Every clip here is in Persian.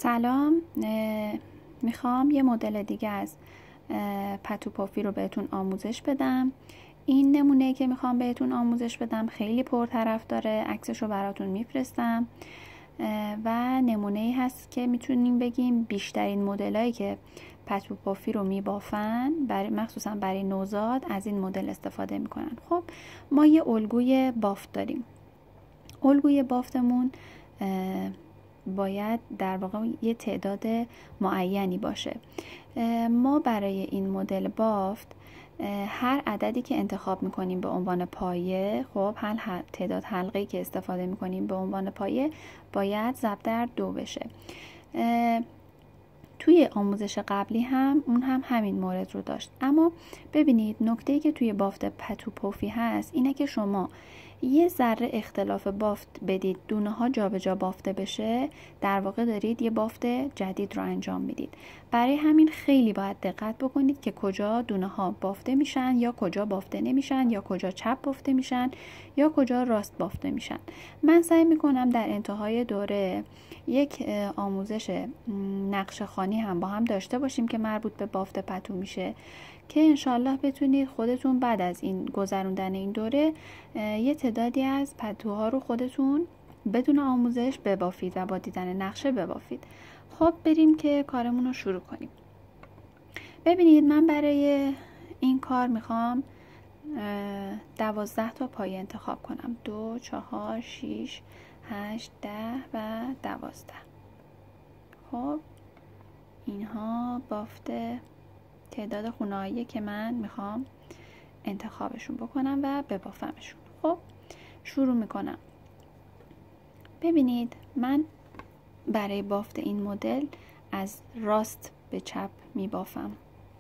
سلام. میخوام یه مدل دیگه از پتو پافی رو بهتون آموزش بدم. این نمونه که میخوام بهتون آموزش بدم خیلی پرطرف داره، عکسش رو براتون میفرستم و نمونه‌ای هست که میتونیم بگیم بیشترین مدلایی که پتو پافی رو میبافن مخصوصا برای نوزاد از این مدل استفاده میکنن. خب ما یه الگوی بافت داریم. الگوی بافتمون باید در واقع یه تعداد معینی باشه. ما برای این مدل بافت هر عددی که انتخاب میکنیم به عنوان پایه، خب هر تعداد حلقه‌ای که استفاده میکنیم به عنوان پایه باید ضرب در 2 بشه. توی آموزش قبلی هم همین مورد رو داشت، اما ببینید نکته‌ای که توی بافت پتو پافی هست اینه که شما یه ذره اختلاف بافت بدید دونه ها جابجا بافته بشه، در واقع دارید یه بافت جدید رو انجام میدید. برای همین خیلی باید دقت بکنید که کجا دونه ها بافته میشن یا کجا بافته نمیشن یا کجا چپ بافته میشن یا کجا راست بافته میشن. من سعی میکنم در انتهای دوره یک آموزش نقشه خوانی هم با هم داشته باشیم که مربوط به بافت پتو میشه، که انشالله بتونید خودتون بعد از این گذروندن این دوره یه تعدادی از پتوها رو خودتون بدون آموزش ببافید و با دیدن نقشه ببافید. خب بریم که کارمون رو شروع کنیم. ببینید من برای این کار میخوام 12 تا پایه انتخاب کنم. 2 4 6 8 10 و 12. خب اینها بافت تعداد خونه‌هایی که من میخوام انتخابشون بکنم و ببافمشون. خب شروع میکنم. ببینید من برای بافت این مدل از راست به چپ میبافم.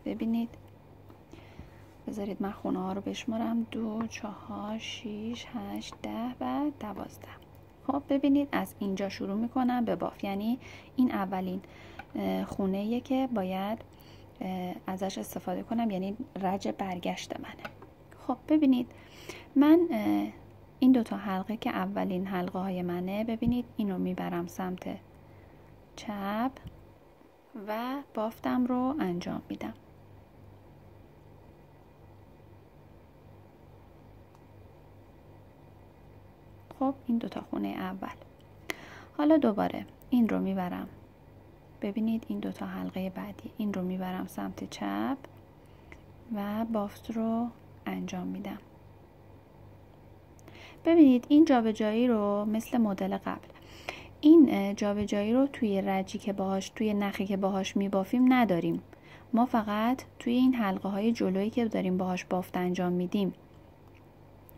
ببینید بذارید من خونه ها رو بشمارم. 2 4 6 8 10 و 12. خب ببینید از اینجا شروع میکنم به باف، یعنی این اولین خونه‌ایه که باید ازش استفاده کنم، یعنی رج برگشت منه. خب ببینید من این دوتا حلقه که اولین حلقه های منه، ببینید اینو میبرم سمت چپ و بافتم رو انجام میدم. خب این دوتا خونه اول. حالا دوباره این رو میبرم، ببینید این دوتا حلقه بعدی، این رو میبرم سمت چپ و بافت رو انجام میدم. ببینید این جابجایی رو مثل مدل قبل، این جابجایی رو توی رجی که باهاش، توی نخی که باهاش میبافیم نداریم. ما فقط توی این حلقه های جلویی که داریم باهاش بافت انجام میدیم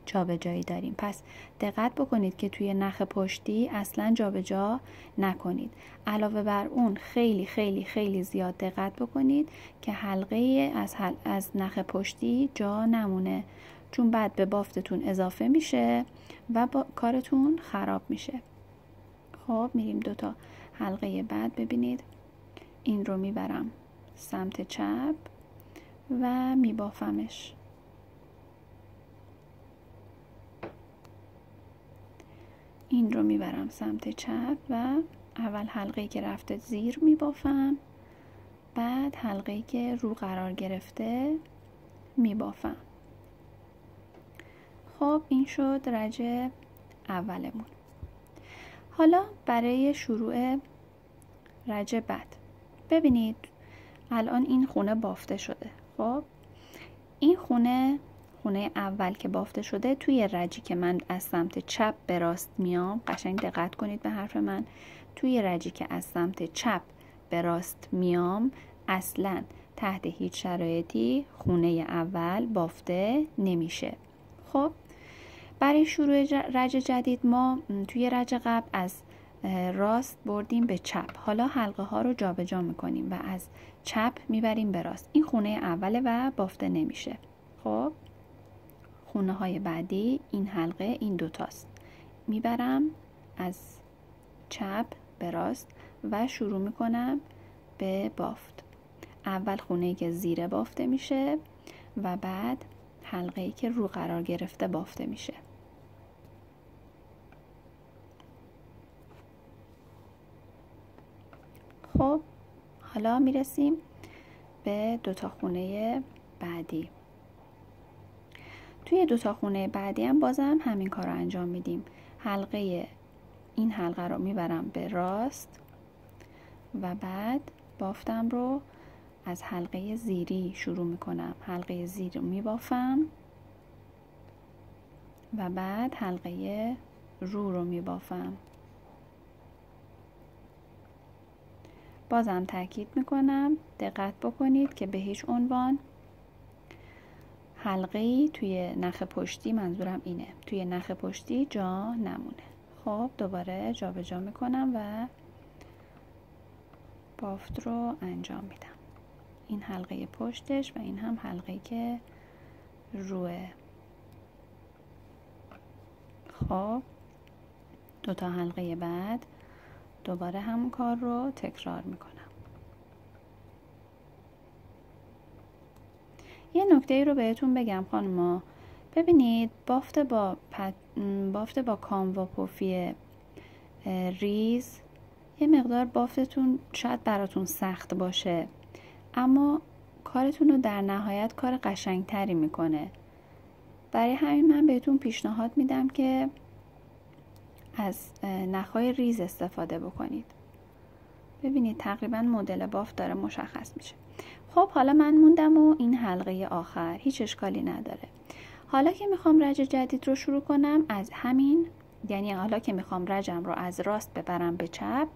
جابجایی داریم. پس دقت بکنید که توی نخ پشتی اصلا جابجا نکنید. علاوه بر اون خیلی خیلی خیلی زیاد دقت بکنید که حلقه از نخ پشتی جا نمونه، چون بعد به بافتتون اضافه میشه و کارتون خراب میشه. خب میریم دوتا حلقه بعد. ببینید این رو میبرم سمت چپ و میبافمش. این رو میبرم سمت چپ و اول حلقه‌ای که رفته زیر میبافم، بعد حلقه‌ای که رو قرار گرفته میبافم. خب این شد رج اولمون. حالا برای شروع رج بعد، ببینید الان این خونه بافته شده. خب این خونه اول که بافته شده، توی رجی که من از سمت چپ به راست میام، قشنگ دقت کنید به حرف من، توی رجی که از سمت چپ به راست میام اصلا تحت هیچ شرایطی خونه اول بافته نمیشه. خب برای شروع رج جدید ما توی رج قبل از راست بردیم به چپ، حالا حلقه ها رو جابجا میکنیم و از چپ میبریم به راست. این خونه اوله و بافته نمیشه. خب خونه های بعدی این حلقه این دوتاست، میبرم از چپ به راست و شروع میکنم به بافت. اول خونه‌ای که زیر بافته میشه و بعد حلقه‌ای که رو قرار گرفته بافته میشه. خب حالا میرسیم به 2 تا خونه بعدی. توی 2 تا خونه بعدی هم بازم همین کار رو انجام میدیم. این حلقه رو میبرم به راست و بعد بافتم رو از حلقه زیری شروع میکنم. حلقه زیر رو میبافم و بعد حلقه رو میبافم. بازم تاکید میکنم دقت بکنید که به هیچ عنوان حلقه‌ای توی نخ پشتی، منظورم اینه، توی نخ پشتی جا نمونه. خب دوباره جابجا میکنم و بافت رو انجام میدم. این حلقه پشتش و این هم حلقه‌ای که روه. خب 2 تا حلقه بعد دوباره همون کار رو تکرار میکنم. یه نکته رو بهتون بگم خانوما، ببینید بافت با کاموا پفی ریز یه مقدار بافتتون شاید براتون سخت باشه، اما کارتون رو در نهایت کار قشنگتری میکنه. برای همین من بهتون پیشنهاد میدم که از نخهای ریز استفاده بکنید. ببینید تقریبا مدل بافت داره مشخص میشه. خب حالا من موندم و این حلقه آخر، هیچ اشکالی نداره. حالا که میخوام رج جدید رو شروع کنم از همین، یعنی حالا که میخوام رجم رو از راست ببرم به چپ،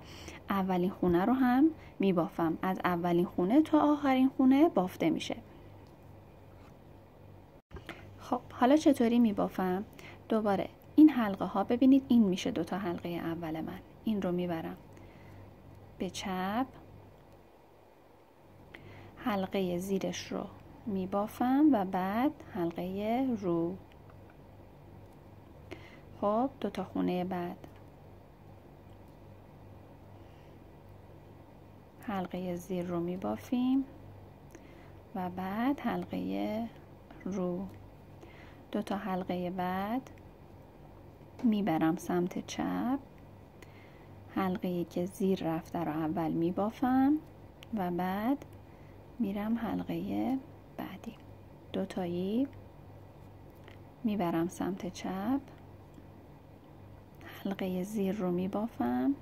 اولین خونه رو هم میبافم. از اولین خونه تا آخرین خونه بافته میشه. خب حالا چطوری میبافم؟ دوباره این حلقه ها، ببینید این میشه 2 تا حلقه اول من. این رو میبرم به چپ، حلقه زیرش رو میبافم و بعد حلقه رو. خب 2 تا خونه بعد حلقه زیر رو میبافیم و بعد حلقه رو. 2 تا حلقه بعد میبرم سمت چپ، حلقه‌ای که زیر رفته رو اول میبافم و بعد میرم حلقه بعدی. 2 تایی میبرم سمت چپ، حلقه زیر رو میبافم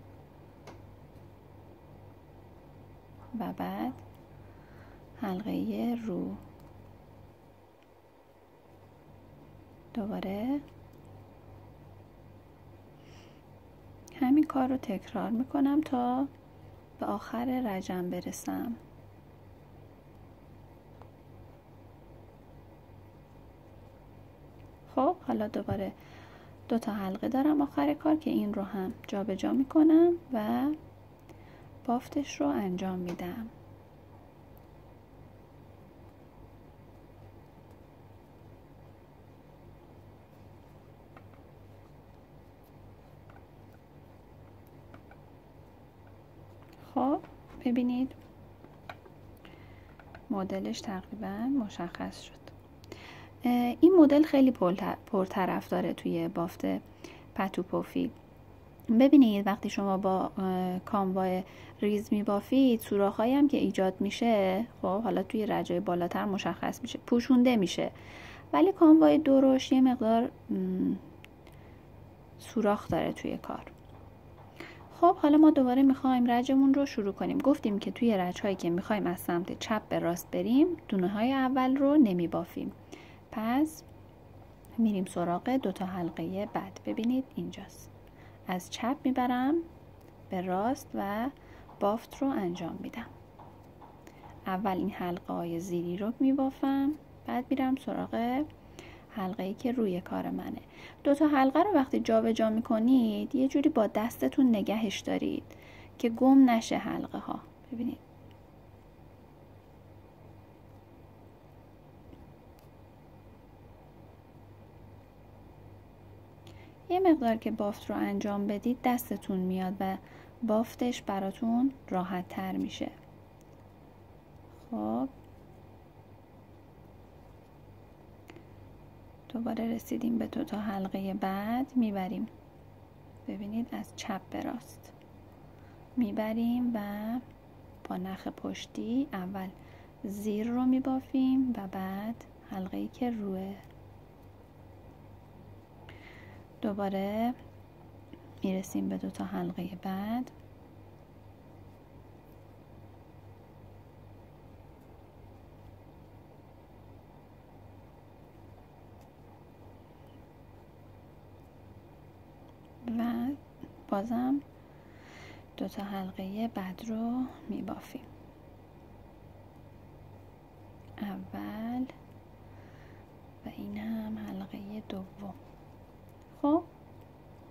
و بعد حلقه رو. دوباره همین کار رو تکرار میکنم تا به آخر رجم برسم. خب حالا دوباره 2 تا حلقه دارم آخر کار که این رو هم جابجا میکنم و بافتش رو انجام میدم. خب ببینید مدلش تقریبا مشخص شد. این مدل خیلی پرطرفداره توی بافت پتو پفی. ببینید وقتی شما با کاموا ریز میبافید، سوراخ‌هایی هم که ایجاد میشه، خب حالا توی رجای بالاتر مشخص میشه، پوشونده میشه، ولی کاموای درشت یه مقدار سوراخ داره توی کار. خب حالا ما دوباره میخوایم رجمون رو شروع کنیم. گفتیم که توی رج‌هایی که میخوایم از سمت چپ به راست بریم، دونه‌های اول رو نمیبافیم. پس میریم سراغ 2 تا حلقه بعد. ببینید اینجاست. از چپ میبرم به راست و بافت رو انجام میدم. اول این حلقه های زیری رو میبافم، بعد میرم سراغ حلقه‌ای که روی کار منه. 2 تا حلقه رو وقتی جابجا میکنید یه جوری با دستتون نگهش دارید که گم نشه حلقه ها. ببینید یه مقدار که بافت رو انجام بدید دستتون میاد و بافتش براتون راحت تر میشه. خب دوباره رسیدیم به 2 تا حلقه بعد. میبریم، ببینید از چپ به راست میبریم و با نخ پشتی اول زیر رو میبافیم و بعد حلقه‌ای که روه. دوباره میرسیم به 2 تا حلقه بعد. و بازم 2 تا حلقه بعد رو میبافیم. اول و این هم حلقه دوم. خب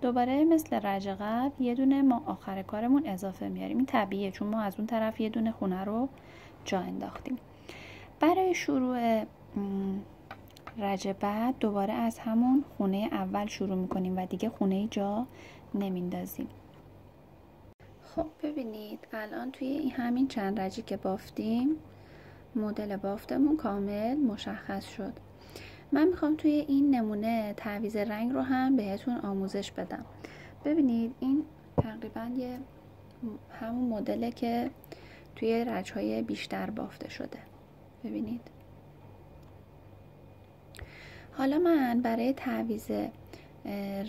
دوباره مثل رج قبل یه دونه ما آخر کارمون اضافه میاریم. این طبیعیه چون ما از اون طرف یه دونه خونه رو جا انداختیم. برای شروع رج بعد دوباره از همون خونه اول شروع میکنیم و دیگه خونه جا نمیندازیم. خب ببینید الان توی این همین چند رجی که بافتیم مدل بافتمون کامل مشخص شد. من میخوام توی این نمونه تعویض رنگ رو هم بهتون آموزش بدم. ببینید این تقریبا یه همون مدله که توی رجهای بیشتر بافته شده. ببینید حالا من برای تعویض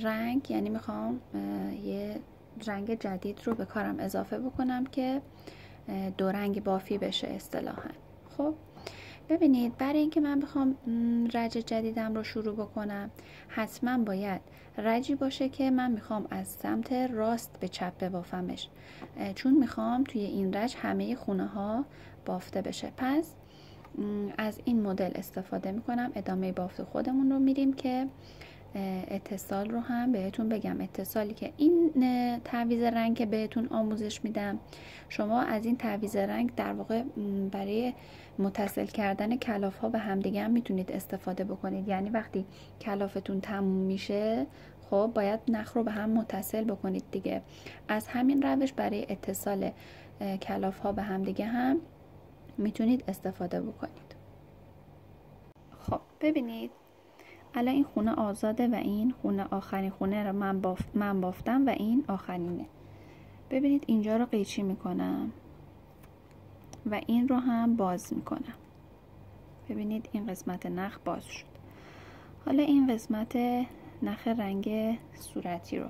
رنگ یعنی میخوام یه رنگ جدید رو به کارم اضافه بکنم که 2 رنگ بافی بشه اصطلاحاً. خب ببینید برای اینکه من بخوام رج جدیدم رو شروع بکنم حتما باید رجی باشه که من میخوام از سمت راست به چپ ببافمش، چون میخوام توی این رج همه خونه ها بافته بشه. پس از این مدل استفاده میکنم. ادامه بافت خودمون رو میریم که اتصال رو هم بهتون بگم. اتصالی که این تعویض رنگ که بهتون آموزش میدم، شما از این تعویض رنگ در واقع برای متصل کردن کلاف ها به همدیگه هم میتونید استفاده بکنید. یعنی وقتی کلافتون تموم میشه خب باید نخ رو به هم متصل بکنید دیگه. از همین روش برای اتصال کلاف ها به همدیگه هم میتونید استفاده بکنید. خب ببینید الان این خونه آزاده و این خونه آخرین خونه رو من بافتم و این آخرینه. ببینید اینجا رو قیچی میکنم و این رو هم باز میکنم. ببینید این قسمت نخ باز شد. حالا این قسمت نخ رنگ صورتی رو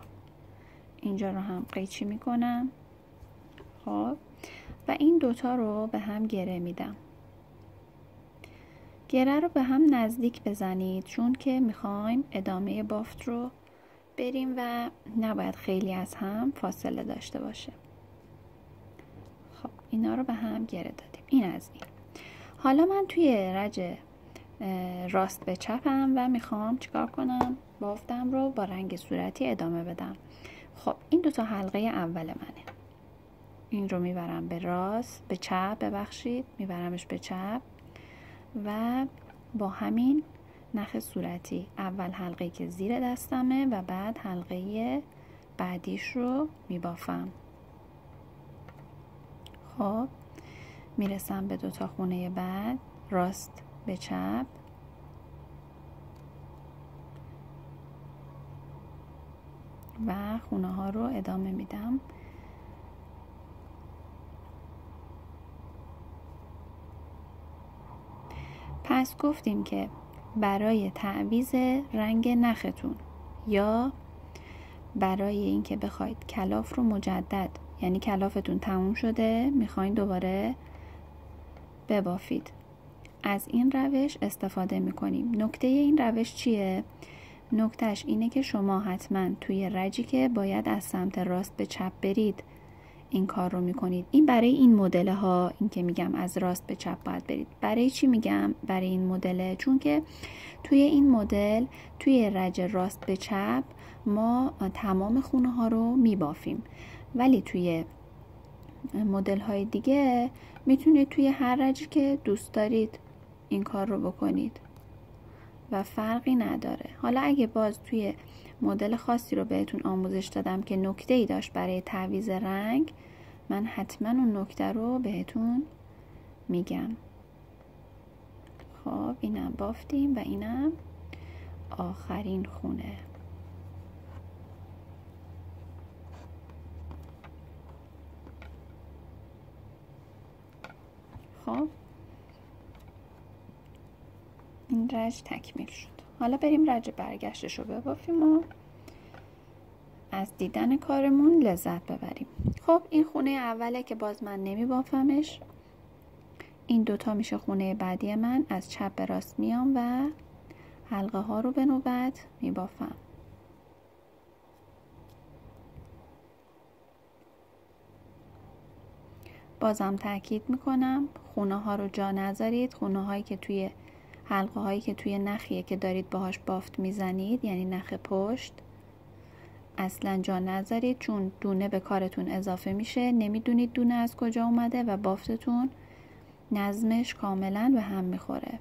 اینجا رو هم قیچی میکنم. خب و این دوتا رو به هم گره میدم. گره رو به هم نزدیک بزنید چون که میخوایم ادامه بافت رو بریم و نباید خیلی از هم فاصله داشته باشه. خب اینا رو به هم گره دادیم. این از این. حالا من توی رج راست به چپم و میخوام چیکار کنم؟ بافتم رو با رنگ صورتی ادامه بدم. خب این 2 تا حلقه اول منه. این رو میبرم به راست به چپ، ببخشید میبرمش به چپ و با همین نخ صورتی اول حلقه که زیر دستمه و بعد حلقه بعدیش رو میبافم. خب میرسم به 2 تا خونه بعد، راست به چپ و خونه ها رو ادامه میدم. پس گفتیم که برای تعویض رنگ نختون یا برای اینکه بخواید کلاف رو مجدد، یعنی کلافتون تموم شده میخواین دوباره ببافید، از این روش استفاده میکنیم. نکته این روش چیه؟ نکتهش اینه که شما حتما توی رجی که باید از سمت راست به چپ برید این کار رو میکنید. این برای این مدل ها، این که میگم از راست به چپ باید برید. برای چی میگم برای این مدله؟ چون که توی این مدل توی رج راست به چپ ما تمام خونه ها رو میبافیم، ولی توی مدل های دیگه میتونید توی هر رجی که دوست دارید این کار رو بکنید و فرقی نداره. حالا اگه باز توی مدل خاصی رو بهتون آموزش دادم که نکته‌ای داشت برای تعویض رنگ، من حتما اون نکته رو بهتون میگم. خب اینم بافتیم و اینم آخرین خونه. خب این رج تکمیل شد. حالا بریم رج برگشتش رو ببافیم و از دیدن کارمون لذت ببریم. خب این خونه اوله که باز من نمی بافمش. این دوتا میشه خونه بعدی من. از چپ به راست میام و حلقه ها رو به نوبت می بافم. بازم تاکید میکنم خونه ها رو جا نذارید. خونه هایی که توی حلقه هایی که توی نخیه که دارید باهاش بافت میزنید، یعنی نخ پشت، اصلا جا نذارید، چون دونه به کارتون اضافه میشه، نمیدونید دونه از کجا اومده و بافتتون نظمش کاملا به هم میخوره.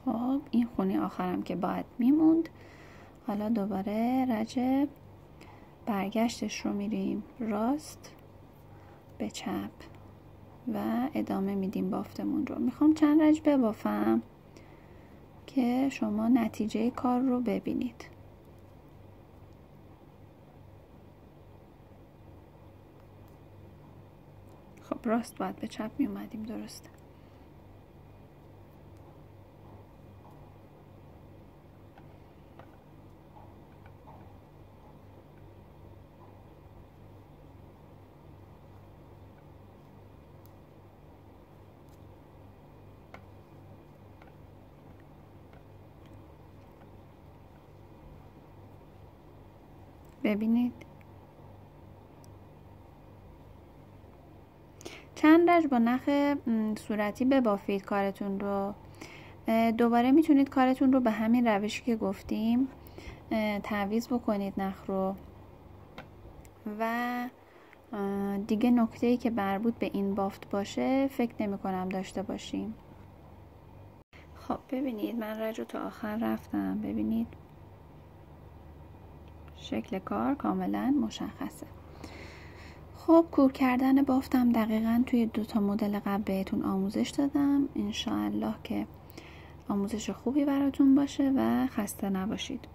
خب این خونه آخرم که باید میموند. حالا دوباره رج برگشتش رو میریم راست به چپ و ادامه میدیم بافتمون رو. میخوام چند رج ببافم که شما نتیجه کار رو ببینید. خب راست باید به چپ می اومدیم، درسته. ببینید چند رج با نخ صورتی ببافید کارتون رو. دوباره میتونید کارتون رو به همین روشی که گفتیم تعویض بکنید نخ رو و دیگه نکته‌ای که مربوط به این بافت باشه فکر نمی کنم داشته باشیم. خب ببینید من رج رو تا آخر رفتم. ببینید شکل کار کاملا مشخصه. خب کور کردن بافتم دقیقاً توی دوتا مدل قبل بهتون آموزش دادم. انشاءالله که آموزش خوبی براتون باشه و خسته نباشید.